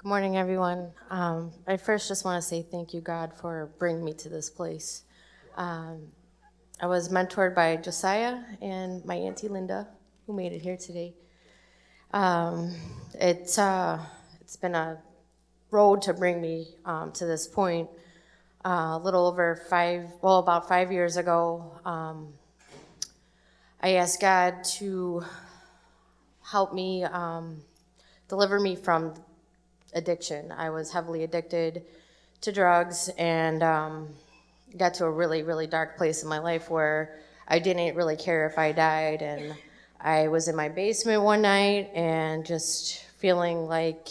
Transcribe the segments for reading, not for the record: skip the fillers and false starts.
Good morning, everyone. I first just want to say thank you, God, for bringing me to this place. I was mentored by Josiah and my Auntie Linda, who made it here today. It's been a road to bring me to this point. About 5 years ago, I asked God to help me deliver me from addiction. I was heavily addicted to drugs and got to a really, really dark place in my life where I didn't really care if I died. And I was in my basement one night and just feeling like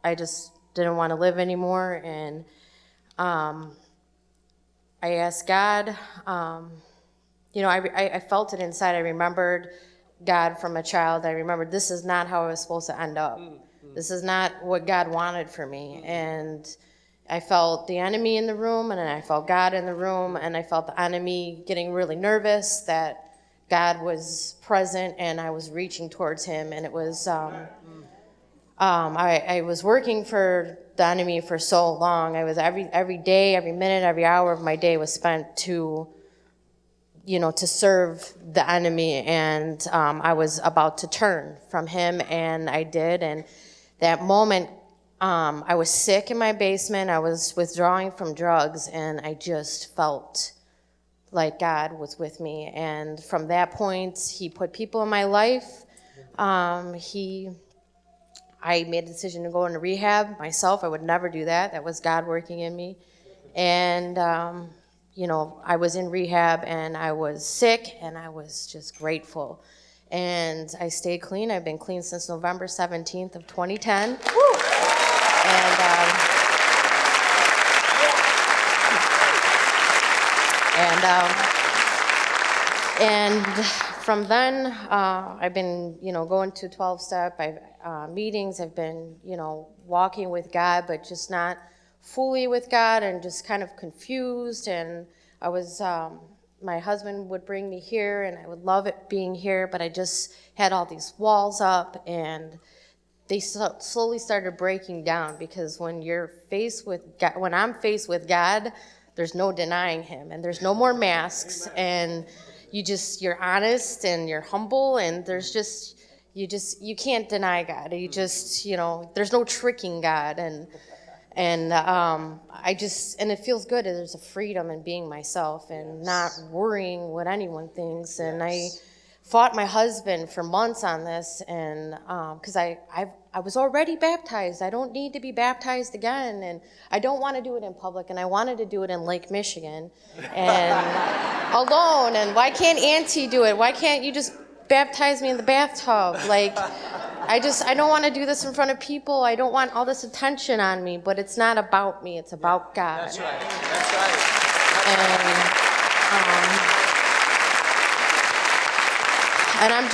I just didn't want to live anymore. And I asked God, I felt it inside. I remembered God from a child. I remembered this is not how I was supposed to end up. This is not what God wanted for me. And I felt the enemy in the room, and then I felt God in the room, and I felt the enemy getting really nervous that God was present and I was reaching towards him. And it was, I was working for the enemy for so long. I was every day, every minute, every hour of my day was spent to serve the enemy. And I was about to turn from him, and I did. And that moment, I was sick in my basement. I was withdrawing from drugs, and I just felt like God was with me. And from that point, he put people in my life. I made a decision to go into rehab myself. I would never do that. That was God working in me. And, I was in rehab, and I was sick, and I was just grateful. And I stayed clean. I've been clean since November 17th of 2010. Woo! And from then, I've been, going to 12-step meetings. I've been, walking with God, but just not fully with God, and just kind of confused. And I was, my husband would bring me here, and I would love it being here, but I just had all these walls up, and they slowly started breaking down, because when you're faced with God, when I'm faced with God, there's no denying him, and there's no more masks, and you're honest and you're humble, and you can't deny God. There's no tricking God. And it feels good. There's a freedom in being myself and not worrying what anyone thinks. And I fought my husband for months on this, and because I was already baptized. I don't need to be baptized again, and I don't want to do it in public, and I wanted to do it in Lake Michigan and alone. And why can't Auntie do it? Why can't you just baptize me in the bathtub? I don't want to do this in front of people. I don't want all this attention on me, but it's not about me. It's about God. That's right. That's right. And I'm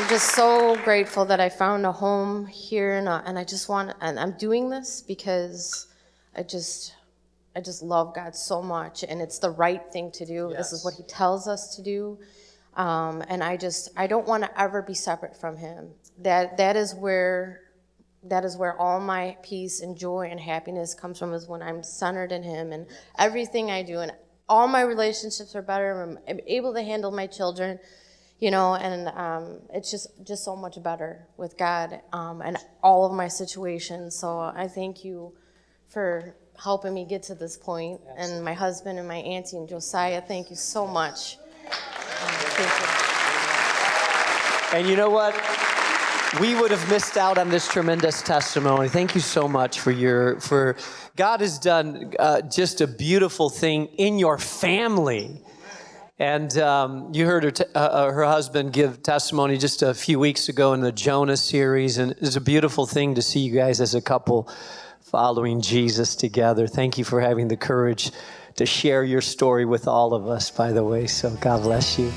just so grateful that I found a home here, and I'm doing this because I just love God so much, and it's the right thing to do. Yes. This is what he tells us to do. And I don't want to ever be separate from him. That is where all my peace and joy and happiness comes from, is when I'm centered in him, and everything I do, and all my relationships are better. I'm able to handle my children, and it's just so much better with God, and all of my situations. So I thank you for helping me get to this point. Yes. And my husband and my auntie and Josiah, thank you so much. Thank you. And you know what? We would have missed out on this tremendous testimony. Thank you so much for God has done just a beautiful thing in your family. And you heard her husband give testimony just a few weeks ago in the Jonah series, and it's a beautiful thing to see you guys as a couple following Jesus together. Thank you for having the courage to share your story with all of us, by the way. So God bless you.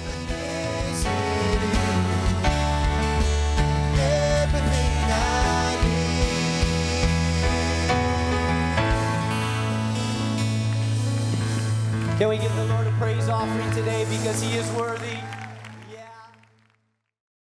Can we give the Lord a praise offering today, because he is worthy?